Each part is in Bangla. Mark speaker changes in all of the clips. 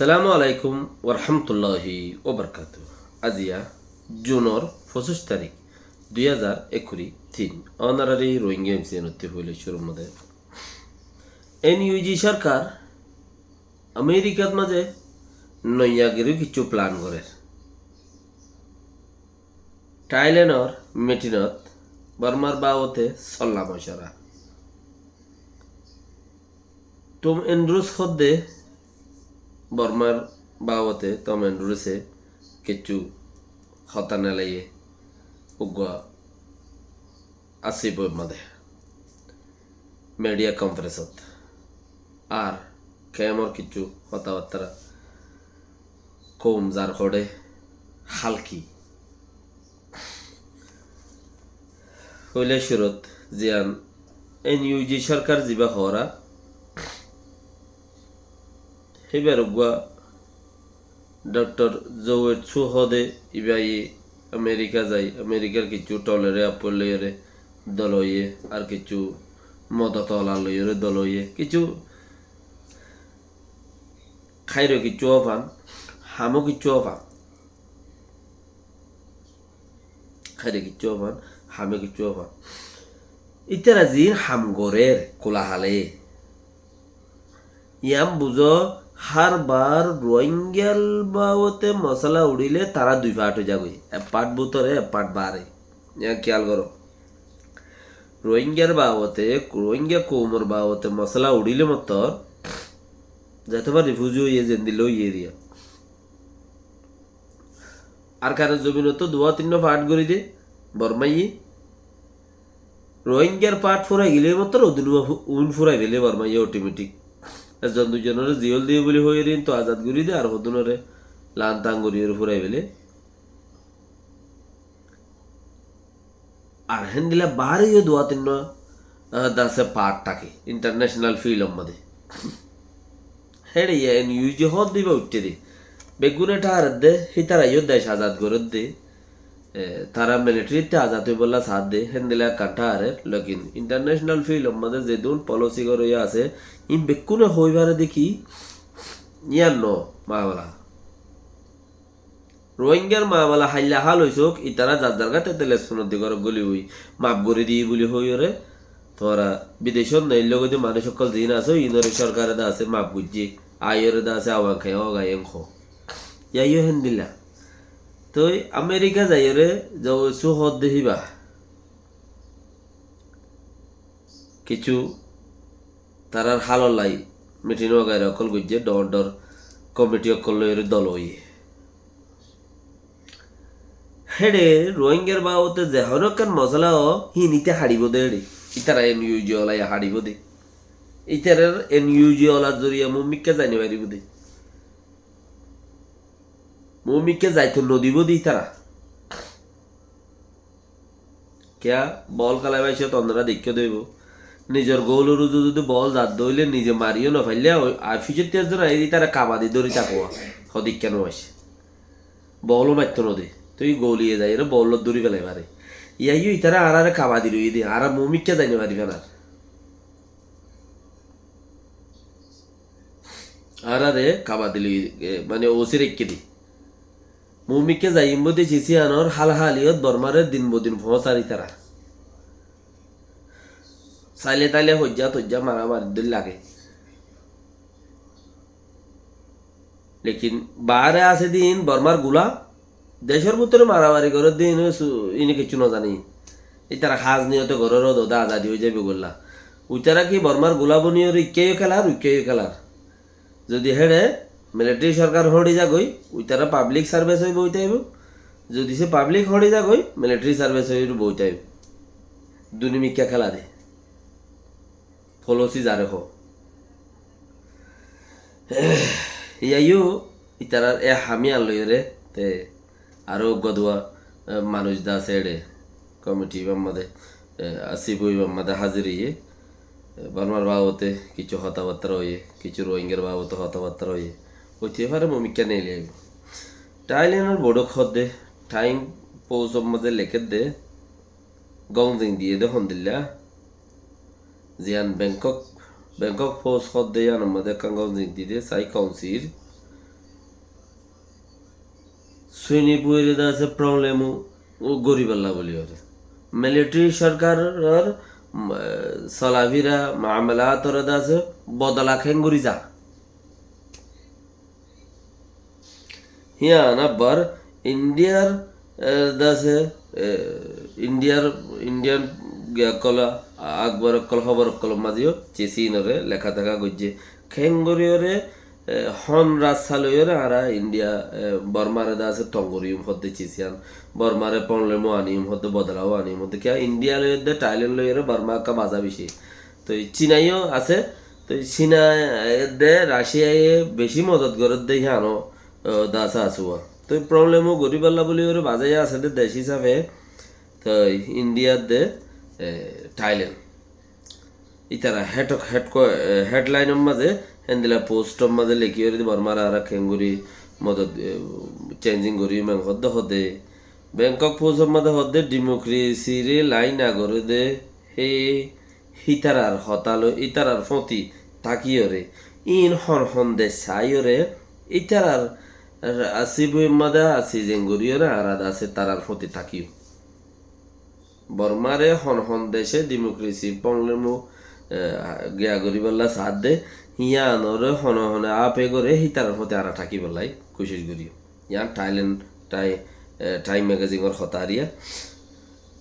Speaker 1: সালামু আলাইকুম ওরহামতুল্লাহি ওবরকাত আজিয়া জুনৰ 25 তাৰিখ 2021 অনারারি রোহিঙ্গা এমসিএনতে হইলে শুরুর মধ্যে এনইউজি সরকার আমেরিকার মাঝে নইয়াগিরও কিছু প্ল্যান করে থাইল্যান্ডর মিটিনত বর্মার বাবতে সল্লা মশারা টম এন্ড্রুস খদ্দে বর্মার বাবতে টম এন্ড্রুসে কিছু হতা নেলাইয়ে উগা আসিব মধ্যে মিডিয়া কনফারেন্সত আর কেমর কিছু কথাবার্তা কম যার হড়ে হালকি হইলে সুরত জিয়ান এনইউজি সরকার যা হরা সেইবার উগা ডক্টর জৌয়ের সুহদে ইবাই আমেরিকা যাই আমেরিকার কিছু টলেরে আপলেরে দলইয়ে আর কিছু মদতলা লইরে দলইয়ে কিছু খাইর কিছু অফান হামো কিছু অফান খাইরে কিছু অফান হামে কিছু অফান ইতারা জিন হামগরের কোলাহালে ইয়াম বুঝো হারবার রোহিঙ্গাল বাবতে মশলা উড়িলে তারা দুই পাট হয়ে যাবে এক পাট বুতরে এক পাট বারে খেয়াল করো রোহিঙ্গার বাবতে রোহিঙ্গা কৌমর বাবতে মশলা উড়িলে মতর যতবার রিফিউজি হইয়ে যেন দিল ইয়ে দিয়া আর কারণ জমিন তো 2-3 পাট গড়ি দে বর্মাই রোহিঙ্গার পাট ফুরাই গেলে মতর উন ফুরাই গেলে বর্মাই অটোমেটিক একজন দুজনের জিয়ল দিয়ে বলে হয়ে দিন তো আজাদ গুড়ি দে আর হদুনরে লান তাং গড়িয়ে ফুরাই ফেলে আর হেন দিলা বাহারেও 2-3 দাসে পাটটাকে ইন্টারন্যাশনাল ফিল্ম মধ্যে হেড়ে এনইউজি হদ দিবা উঠতে দে বেগুনে ঠার দে হিতারাইও দেশ আজাদ করে দে তারা মিলিটারিতে আজাদ হয়ে বললা সাথ দে হেন দিলা কাঠারে লেকিন ইন্টারন্যাশনাল ফিল্ম মধ্যে যে দুন পলিসি করে আছে ই বেকুনে হইবারে দেখি ইয়ার ন মাওলা রোহিঙ্গার মাওলা হাইলা হাল হইছক ইতারা যার যার গাতে তেলে সুনদি করে গলি হই মাপ করে দিয়ে বলি হই ওরে তোরা বিদেশত নেই লগতে মানুষ সকল দিন আছে ইনর সরকারে দা আছে মাপ বুঝি আইরে দা আছে আওয়া খাই ও গায়েন খো ইয়াইও হেন দিলা তো আমেরিকা যাইরে যাও সুহদ দেহিবা কিছু তারার হাললাই মিটিং গায়ে অকল গুজে ডর ডর কমিটি অকল লইরে দল হইয়ে হেডে রোহিঙ্গার বাবতে যেহন কান মশলা হি নিতে হারিব দে রে ইতারা এনইউজি ওলাই হারিব দে ইতারার এনইউজি ওলার জরিয়া মুমিককে জানি পারিব দে মুমিককে যাইতো নদীব দি তারা কেয়া বল কালাই পাইছে তন্দ্রা দেখে দইব নিজের গোলর যদি বল জাত দইলে নিজে মারিও না ফাইলে আর ফিজের তেজন এই তারা কাবাদি দড়ি তাকোয়া সদিক কেন আসে বলও মারত নদী তুই গলিয়ে যাই রে বল দড়ি ফেলাই পারে ইয়াইও ইতারা আর কাবাদি রই দে আর মুমিককে জানি পারিবে না আর কাবাদি লই মানে ওসি রেখে দি মুমিককে যাইম বদি চিসি আনর হাল হালিয়ত বর্মারের দিন বদিন ফসারি তারা চাইলে তাইলে হজ্জা তজ্জা মারামারি দিল লাগে লেকিন বাহারে আছে দিন বর্মার গুলা দেশের ভিতরে মারামারি করে দিন ইনি কিছু না জানি এই তারা সাজ নিয়তে ঘরের দোদা আজাদি হয়ে যাবে গোল্লা উইতারা কি বর্মার গুলা বনিয়ে ইকেও খেলার উইকেও খেলার যদি হেড়ে মিলিটারি সরকার হড়ি যাগই উইতারা পাবলিক সার্ভিস হইব বইতাইব যদি সে পাবলিক হড়ি যাগই মিলিটারি সার্ভিস হইব বইতাইব দুনিমিকা খেলা দে ফলসি যারে হো ইয়াইও ইতারার হামি আনলই রে তে আরো গদুয়া মানুষ দা সেড়ে কমিটি বাম্মাদে আসিব বাম্মাদে হাজিরিয়ে বর্মার বাবতে কিছু কথাবার্তা হয়ে কিছু রোহিঙ্গার বাবতে কথাবার্তা হয়ে হইতে পারে মমিকা নেই লিয়াইব টাইলেনের বড় খদ দে টাইম পৌঁছ মাঝে লেখে দে গংজিং দিয়ে দে হন্দিল্লা zian Bangkok Bangkok post hot de yan made kangong jing di de sai kaunsil সুইনি পুয়েরে আছে প্রবলেমও ও গরিবাল্লা বলি ওরে মিলিটারি সরকারের চলাফিরা মামলাত আছে বদলা খেঙ্গুরি যা হিয়া নাব্বার ইন্ডিয়ার দাসে ইন্ডিয়ার ইন্ডিয়ান কলা আকবর কল খবর কল মাঝিও চেসিনরে লেখা থাকা গজ্জে খেঙ্গরিয়রে হন রাজসালয়রে আরা ইন্ডিয়া বর্মারে দাসে তঙ্গরিউম হতে চেসিয়ান বর্মারে পনলেমো আনিউম হতে বদলাও আনিউম হতে কিয়া ইন্ডিয়া লইরে থাইল্যান্ড লইরে বর্মা কা বাজা বেশি তো চীনাইও আছে তো চীনা দে রাশিয়ায় বেশি মদত করে দে হানো দাসা আসুয়া তো প্রবলেমও গরিবাল্লা বলি ওরে বাজাই আছে দে দেশ হিসাবে তো ইন্ডিয়ার দে থাইল্যান্ড ইতারা হেডলাইনের মাঝে হেন্দিলা পোস্টর মাঝে লেখি ওরে বর্মারা আর খেঙ্গুরি মদত চেঞ্জিং করি মাংস হদে ব্যাংকক পোস্টর মাঝে হদে ডেমোক্রেসি রে লাইন আগরে দে হে হিতারার হতালো ইতারার ফতি তাকিয়রে ইন হন দে সাইরে ইতারার আসি বইমাদা আসি জেঙ্গুরিয়রে আরাদা আছে তারার ফতি তাকিও বর্মারে হন দেশে ডেমোক্রেসি পংলেমু গিয়া গরিবাল্লা সাথ দে হিয়া আনরে হনে আপে করে হিতারার ফতে আরা থাকি বলাই কোশিশ করিও ইয়ান থাইল্যান্ড টাইম ম্যাগাজিনের হতারিয়া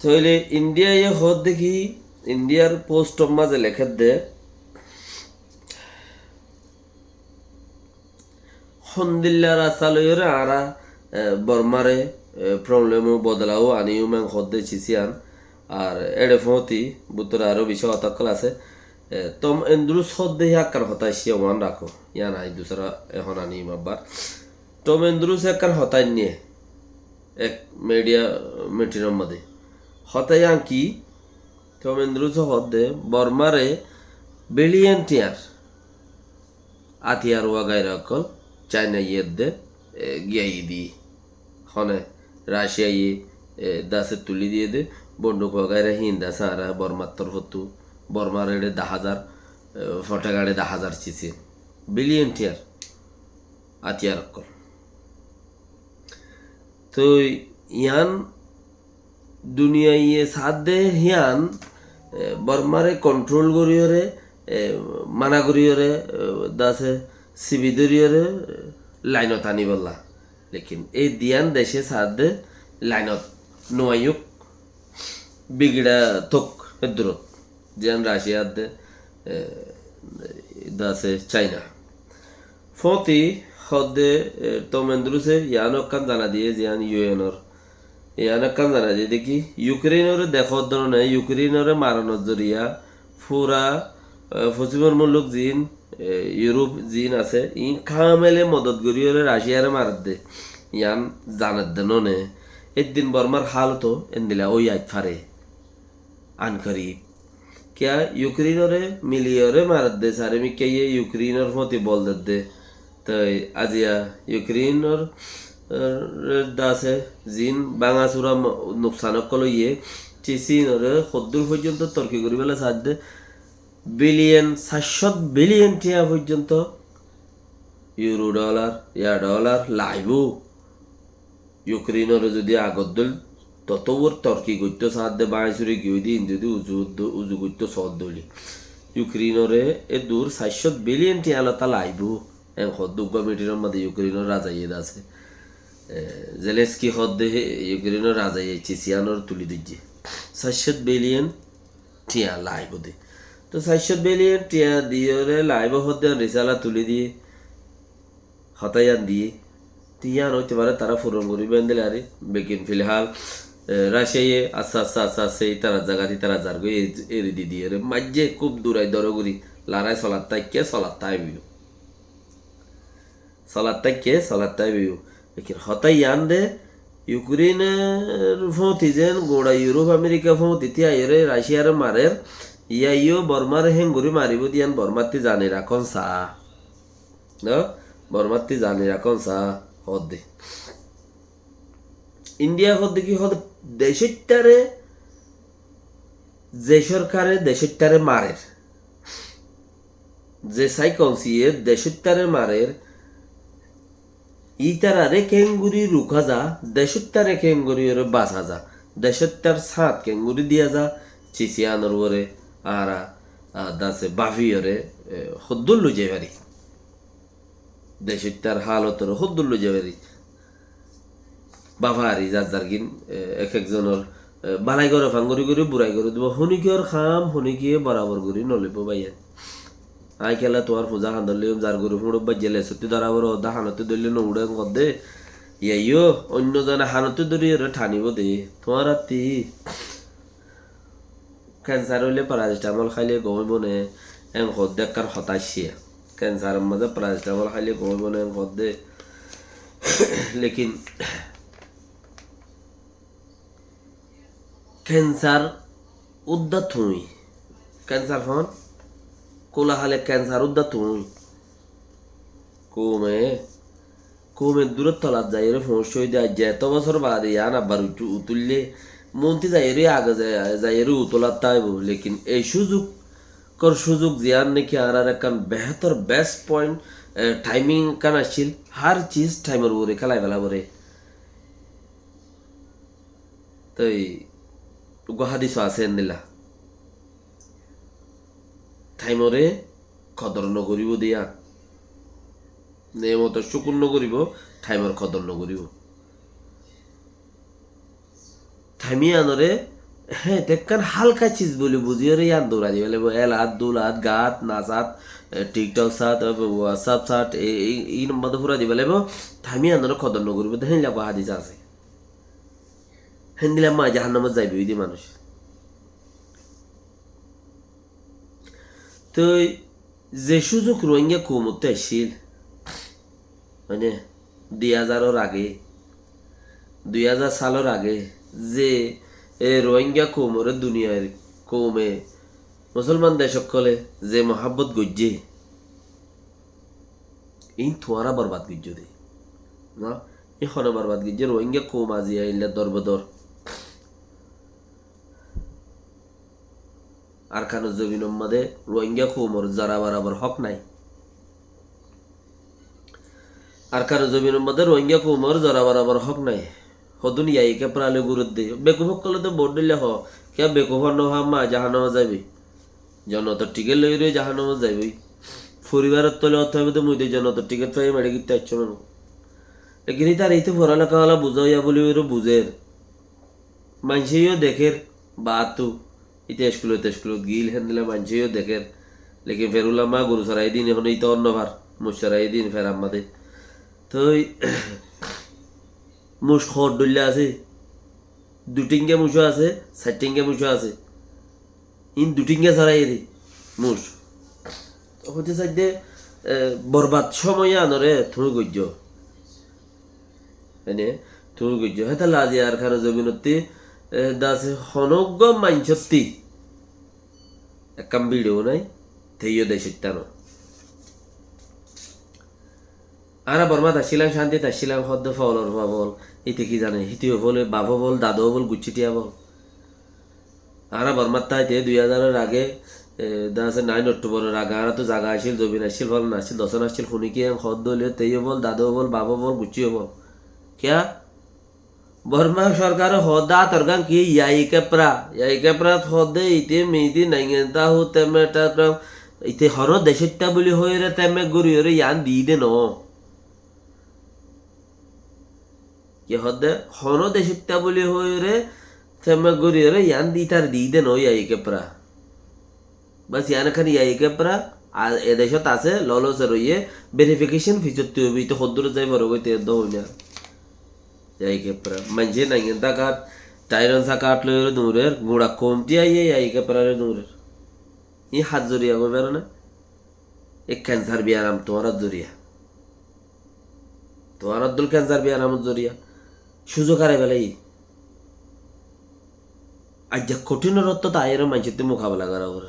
Speaker 1: তাহলে ইন্ডিয়া ইয়ে হদ দেখি ইন্ডিয়ার পোস্ট মাঝে লেখা দে হন্দিল্লা রাস্তা লইরে আরা বর্মারে প্রবলেমও বদলাও আনিও ম্যাং হদ্দে চিসিয়ান আর এড়ে ফতি বুতরে আরো বিষয় অতকল আছে তম এন্দ্রুস হদ্দে হাক্কার হতাই সিয়া ওয়ান রাখো ইয়া নাই দুসরা এখন আনি আবার টম এন্দ্রুস হাক্কার হতাই নিয়ে এক মিডিয়া মিটিনের মধ্যে হতাই কি টম এন্দ্রুস হদ্দে বর্মারে বিলিয়ন টিয়ার আতিয়ার ওয়াগাই রাখল চাইনা ইয়ের দে গিয়াই দি হনে রাশিয়া ইয়ে দাসে তুলি দিয়ে দে বন্দুক ওয়াগাইরা হিন দাসা আর বর্মাত্তর হতু বর্মার এড়ে 10,000 ফটাগাড়ে 10,000 চিসি বিলিয়ন টিয়ার আতিয়ার অকল তো ইয়ান দুনিয়া ইয়ে সাথ দে হিয়ান বর্মারে কন্ট্রোল করিয়রে মানা করিয়রে দাসে সিবিদরিয়রে লাইনত আনি বললা লেকিন এই দিয়ান দেশে সাথ দে লাইনত নোয়াইক বিগড়া থোক দূরত যেন রাশিয়ার দে দাসে চাইনা ফতি হদে তমেন্দ্রুসে ইয়ানকান জানা দিয়ে জিয়ান ইউএনর ইয়ানকান জানা দিয়ে দেখি ইউক্রেনের দেখর ধরনের ইউক্রেনের মারানোর জরিয়া ফুরা পশ্চিমের মুলুক জিন ইউরোপ জিন আছে ই খামেলে মদত করিয়ে রাশিয়ারে মারাত দে ইয়ান জানাত দে ননে একদিন বর্মার হাল তো এন্দিলা ওই আজ ফারে আনকারি क्या यूक्रेनर मिलियर मारत दे सारे में क्या ये यूक्रेनर होती बोल दे तो आजिया यूक्रेनर दासे जिन बांगासुरा नुकसान कलो ये चिसिनर खद्दुर पर्यন্ত তর্কি করি বেলা সাধ্য বিলিয়ন 700 বিলিয়ন টিয়া পর্যন্ত ইউরো ডলার লাইবু ইউক্রেনর যদি আগদ্দল ততবর তর্কি করতে সাহায্যে বাঁশুরে গিয়ে দিন যদি উজু করতে সদ দলি ইউক্রেনরে এ দূর 700 বিলিয়ন টিয়ালা তা লাইবু হদ্দুগ মিটির মধ্যে ইউক্রেনের রাজা ইয়ে আছে জেলেস্কি হদ্দে ইউক্রেনের রাজা ইয়েছে সিয়ানোর তুলি দিচ্ছে 700 বিলিয়ন টিয়া লাইব দে তো 700 বিলিয়ন টিয়া দিয়ে লাইব হদ্দে রিসালা তুলি দিয়ে হতায়ান দিয়ে টিয়ান হইতে পারে তারা ফুরন করি বেঁধে আরে বেকিন ফিলহাল রাশিয়ায় আস্তে তারা জায়গাতে তারা যার গই এরি দি দিয়ে মাঝে খুব দূরাই দরগুড়ি লারাই সলাত তাই বিউ লেকিন হতাই ইয়ান দে ইউক্রেনের ফোঁতি যেন গোড়া ইউরোপ আমেরিকা ফোঁতি তিয়া এরে রাশিয়ার মারের ইয়ো বর্মার হেঙ্গুরি মারিব দিয়ান বর্মাতি জানি রাখন সা বর্মাতি জানি রাখন সা হদ দে ইন্ডিয়া হদ্দে কি হদ দেশটারে যে সরকারে দেশটারে মারের যে সাইকনসিয়ে দেশটারে মারের ইতারারে কেঙ্গুরি রুখা যা দেশত্যারে কেঙ্গুরি ওরে বাঁচা যা দেশত্যার সাত কেঙ্গুরি দিয়া যা চিচিয়ানোর ওরে আরা দাসে বাফি ওরে হদ্দুল লুজে পারি দেশত্যার হালতর হদ্দুল লুজে পারি বাভারি যার যারগিন এক একজনের বালাই করে ফাঙ্গুরি করে বুড়াই করে দিব হনিকিয়র খাম হনিকিয়ে বরাবর করি নলিব বাইয়া আই খেলা তোমার পূজা হান্দলিম যার গরু ফুড় বাজেলে সত্যি ধরাবর অদা হানতে ধরলে নৌড়ে কদে ইয়াইও অন্য জনে হানতে ধরি ঠানিব দে তোমার রাত্রি ক্যান্সার হইলে প্যারাসিটামল খাইলে গমিব নে এন হদ দেখার হতাশিয়া ক্যান্সারের মাঝে প্যারাসিটামল খাইলে গমিব নে এন হদ দে লেকিন ক্যান্সার উদ্দা থুই ক্যান্সার হন কোলা হালে ক্যান্সার উদ্দা থুই কমে দূরের তলাত যাই রে ফোঁস হয়ে দেয় যে এত বছর বাদে ইয়ান আবার উতুললে মন্ত্রী যাই রে আগে যাই রে উতলাত তাইব লেকিন এই সুযোগ জিয়ার নাকি আর একখান বেহতর বেস্ট পয়েন্ট টাইমিং কান আসছিল হার চিজ টাইমের বরে খেলাই ফেলা বরে তাই গুৱাহাটী আছে নিলা টাইমরে কদর নকৰিব দিয়া নিয়মত চকুন নকৰিব টাইমৰ কদৰ নকৰিব টাইমি আনরে হ্যাঁ দেখকান হালকা চিজ বলি বুঝিয়ে ইয়ান দৌড়া দিবে লাগবো এলাত দুলাত গাত নাচাত টিকটক সাত হোয়াটসঅ্যাপ সাত এই নম্বর ফুরা দিবে লাগবো টাইমি আনরে কদর নকৰিব দেখেন লাগবো হাদিস আছে হেন দিলাম মা জাহান্নামত যাইবে ওই দি মানুষ তো যে সুযোগ রোহিঙ্গা কমতে আসছিল মানে 2000-এর আগে 2000 সালের আগে যে রোহিঙ্গা কৌমরে দুনিয়ার কৌমে মুসলমান দেশ সকলে যে মহাব্বত গজ্জে এই থোয়ারা বরবাদ গজ্জ দে না এখানে বরবাদ গজ্জে রোহিঙ্গা কৌম আজি আইলে দরবদর আর খানো জমিনের মধ্যে রোহিঙ্গা কৌমর যারা বরাবর হক নাই আর কারো জমিনের মধ্যে রোহিঙ্গা কৌমর যারা বরাবর হক নাই হদুন ইয়াইকে প্রালে গুরুত্ব দে বেকুফক করলে তো ভোট দিলে হ কে বেকুফর নহা মা জাহানামা যাবি জনতার টিকিট লই রয়ে জাহানামা যাবি পরিবারের তলে অর্থ হবে তো মুই জনতার টিকিট পাই মেরে গিয়ে আসছো না লেকিন তার এইতে পড়ালেখা হলা বুঝাইয়া বলি ওর বুঝের মানুষেও দেখের বাতু ইতে স্কুলত গিল হেন দিলে মানুষেও দেখের লেকিন ফেরুল্লাহ মা গরু সারাই দিন এখন এই তো অন্যবার মুসারাই দিন ফের আমাদের তো মুস খড় ডুললে আছে দুটিঙ্গা মুসো আছে চারটিঙ্গা মুসো আছে ইন দুটিঙ্গা ছাড়াই রে মুস হতে চাইতে বরবাদ সময় আনরে থুর গজ্য এনে থুর গজ্য হেতা লাজি আর খানো জমিনতি দাসে হনজ্ঞ মাইনসত্তি একাম ভিডিও নাই থেইও দেশের টানো আর বর্মা আসছিলাম শান্তিতে আসছিলাম হদ্দ ফলর বল এতে কি জানে হিতিও বলে বাবু বল দাদু বল গুচ্ছিটিয়া বল আর বর্মার তাইতে 2000-এর আগে দাসে 9 অক্টোবরের আগে আর তো জায়গা আসছিল জমিন আসছিল ফল নাসছিল দশন আসছিল শুনিকি হদ্দ হলিও তেইও বল দাদু বল বাবু বল গুচ্ছিও বল क्या বর্মা সরকার হদা তরগান কি ইয়াই কেপ্রা হদে ইতে মেইতি নাইগেন্তা হো তেমেটা ইতে হর দেশটা বলি হয়ে রে তেমে গরি রে ইয়ান দি দে ন কি হদে হর দেশটা বলি হয়ে রে তেমে গরি রে ইয়ান দি তার দি দে ন ইয়াই কেপ্রা বাস ইয়ান খানি ইয়াই কেপ্রা আর এ দেশত আছে ললো সে রইয়ে ভেরিফিকেশন ফিচর তুই তো হদ্দুর যাই বড় কইতে দ হইনা यायके पर म्हणजे नाही काट टायरनचा काटलो दूरेर गुडा कोमटी आहे यायके पर दूरेर ये हात जरिया गो बेर ना एक कैंसर भी आराम তোমার জরিয়া তোমার দুল ক্যান্সার भी आराम জরিয়া সুযোগ আরে বেলাই আজ কঠিন রত্ত তাইর মানচিতে মোকাবেলা করা ওর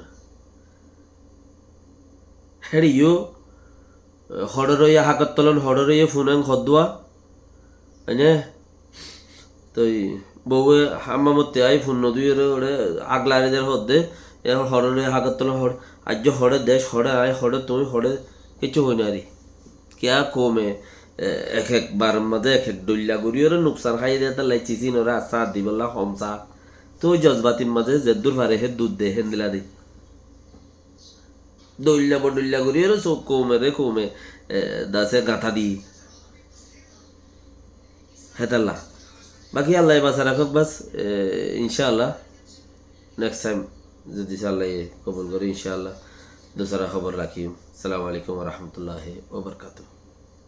Speaker 1: হেড়িও হড়রইয়া হাকতলন হড়রইয়া ফুনাং হদুয়া আনে তো বউয়ে হাম্মা মতে আই ফোন নদীর ওরে আগলারিদের হদে এখন হড়রে হাগতল হড় আজ হড়ে দেশ হড়ে আয় হড়ে তুমি হড়ে কিছু হই না রে क्या কমে এক একবার মাঝে এক এক ডইলা গড়িওরে নুকসান খাই দিয়ে তার লাই চিচিন ওরা আচ্ছা দি বললা হমসা তো ওই জজবাতির মাঝে যে দূর পারে হে দুধ দে হেন দিলা দি দইল্লা বডইল্লা গড়িওরে চোখ কৌমে দাসে গাঁথা দি হেতাল্লা বাকি আল্লাহ বাসা রাখক বাস ইনশাআল্লাহ নেক্সট টাইম যদি আল্লাহ কবুল করে ইনশাআল্লাহ দোসরা খবর রাখিম। আসসালামু আলাইকুম ওয়া রাহমাতুল্লাহি ওয়া বারাকাতুহু।